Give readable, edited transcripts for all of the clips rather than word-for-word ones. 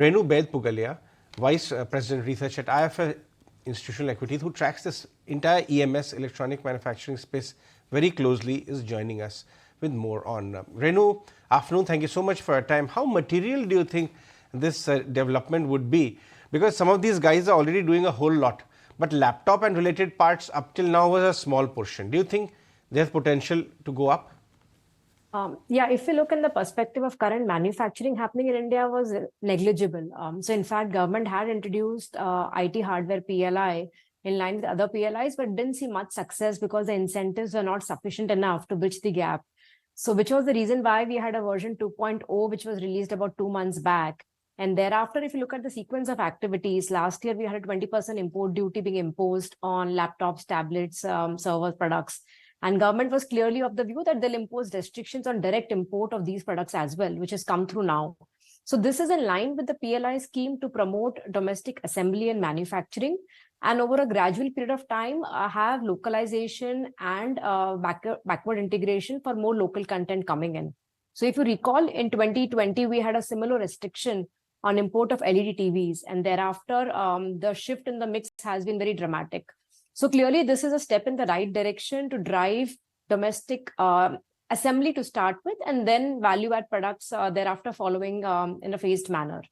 Renu Baid, Vice President Research at IFL Institutional Equities, who tracks this entire EMS electronic manufacturing space very closely, is joining us with more on. Renu, afternoon. Thank you so much for your time. How material do you think this development would be? Because some of these guys are already doing a whole lot, but laptop and related parts up till now was a small portion. Do you think there's potential to go up? Yeah, if you look in the perspective of current manufacturing happening in India was negligible. So in fact, government had introduced IT hardware PLI in line with other PLIs, but didn't see much success because the incentives were not sufficient enough to bridge the gap. So which was the reason why we had a version 2.0, which was released about 2 months back. And thereafter, if you look at the sequence of activities, last year we had a 20% import duty being imposed on laptops, tablets, server products. And government was clearly of the view that they'll impose restrictions on direct import of these products as well, which has come through now. So this is in line with the PLI scheme to promote domestic assembly and manufacturing, and over a gradual period of time have localization and backward integration for more local content coming in. So if you recall, in 2020, we had a similar restriction on import of LED TVs, and thereafter the shift in the mix has been very dramatic. So clearly, this is a step in the right direction to drive domestic assembly to start with, and then value-add products thereafter following in a phased manner.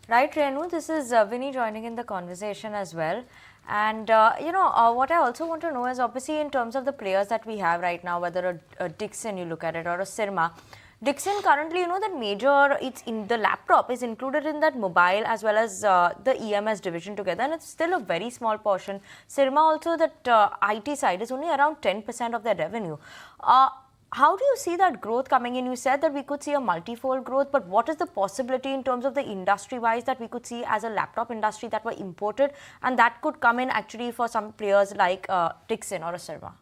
Right, Renu, this is Vinny joining in the conversation as well. And, what I also want to know is obviously in terms of the players that we have right now, whether a Dixon you look at it or a Syrma. Dixon currently, that major, it's in the laptop is included in that mobile as well as the EMS division together, and it's still a very small portion. Syrma also, that IT side is only around 10% of their revenue. How do you see that growth coming in? You said that we could see a multifold growth, but what is the possibility in terms of the industry-wise that we could see as a laptop industry that were imported and that could come in actually for some players like Dixon or a Syrma?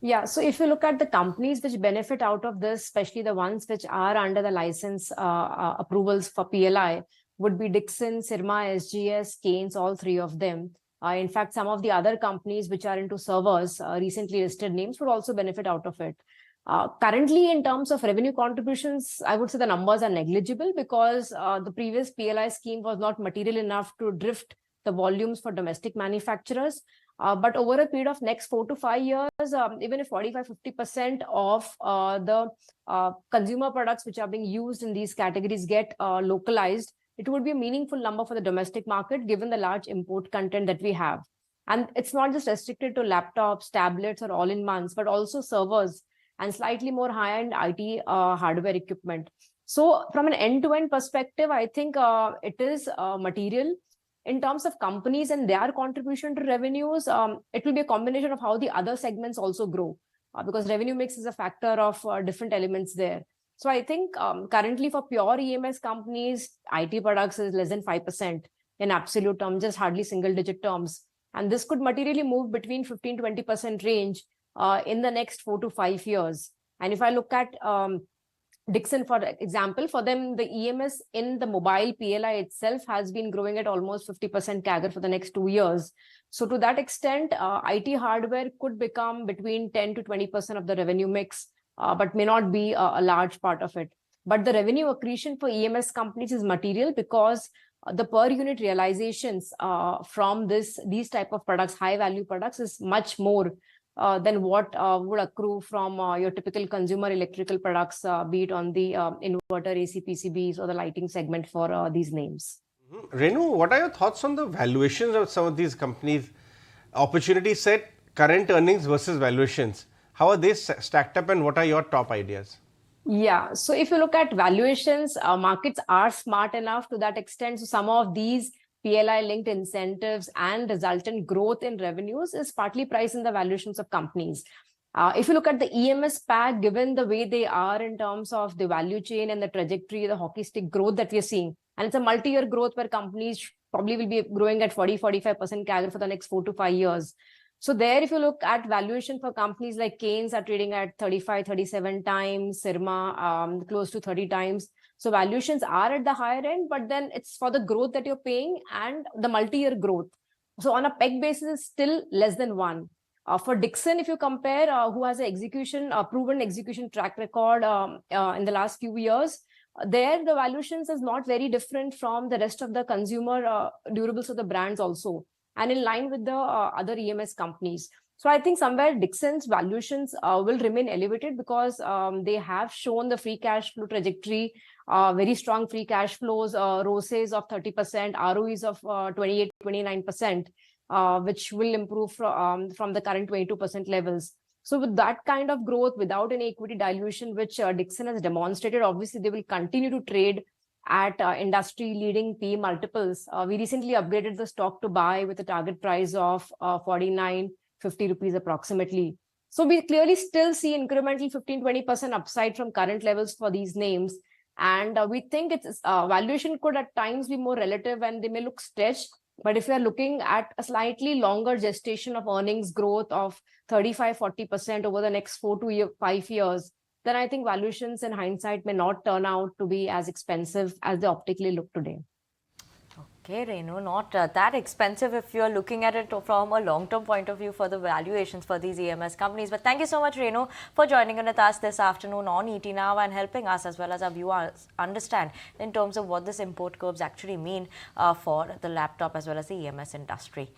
Yeah, so if you look at the companies which benefit out of this, especially the ones which are under the license approvals for PLI, would be Dixon, Syrma, SGS, Keynes, all three of them. In fact, some of the other companies which are into servers, recently listed names, would also benefit out of it. Currently, in terms of revenue contributions, I would say the numbers are negligible because the previous PLI scheme was not material enough to drift the volumes for domestic manufacturers. But over a period of next 4 to 5 years, even if 45-50% of the consumer products which are being used in these categories get localized, it would be a meaningful number for the domestic market given the large import content that we have. And it's not just restricted to laptops, tablets, or all-in-ones, but also servers and slightly more high-end IT hardware equipment. So from an end-to-end perspective, I think it is material. In terms of companies and their contribution to revenues, it will be a combination of how the other segments also grow, because revenue mix is a factor of different elements there. So I think currently for pure EMS companies, IT products is less than 5% in absolute terms, just hardly single-digit terms. And this could materially move between 15-20% range in the next 4 to 5 years. And if I look at Dixon, for example, for them, the EMS in the mobile PLI itself has been growing at almost 50% CAGR for the next 2 years. So to that extent, IT hardware could become between 10 to 20% of the revenue mix, but may not be a large part of it. But the revenue accretion for EMS companies is material because the per unit realizations from these type of products, high value products, is much more than what would accrue from your typical consumer electrical products, be it on the inverter, AC, PCBs, or the lighting segment for these names. Renu, what are your thoughts on the valuations of some of these companies? Opportunity set, current earnings versus valuations. How are they stacked up, and what are your top ideas? Yeah, so if you look at valuations, markets are smart enough to that extent. So some of these PLI-linked incentives and resultant growth in revenues is partly priced in the valuations of companies. If you look at the EMS pack, given the way they are in terms of the value chain and the trajectory, the hockey stick growth that we are seeing, and it's a multi-year growth where companies probably will be growing at 40-45% CAGR for the next 4 to 5 years. So there, if you look at valuation for companies like Keynes are trading at 35-37 times, Syrma close to 30 times. So valuations are at the higher end, but then it's for the growth that you're paying and the multi-year growth. So on a PEG basis, it's still less than 1. For Dixon, if you compare, who has a proven execution track record in the last few years, there the valuations is not very different from the rest of the consumer durables of the brands also, and in line with the other EMS companies. So I think somewhere Dixon's valuations will remain elevated because they have shown the free cash flow trajectory, very strong free cash flows, ROCEs of 30%, ROEs of 28, 29%, which will improve from the current 22% levels. So with that kind of growth, without any equity dilution, which Dixon has demonstrated, obviously they will continue to trade at industry-leading P multiples. We recently upgraded the stock to buy with a target price of 49.50 rupees approximately. So we clearly still see incremental 15-20% upside from current levels for these names. And we think its valuation could at times be more relative and they may look stretched. But if we are looking at a slightly longer gestation of earnings growth of 35-40% over the next 4 to 5 years, then I think valuations in hindsight may not turn out to be as expensive as they optically look today. Okay, Renu, not that expensive if you're looking at it from a long-term point of view for the valuations for these EMS companies. But thank you so much, Renu, for joining in with us this afternoon on ET Now and helping us as well as our viewers understand in terms of what this import curves actually mean for the laptop as well as the EMS industry.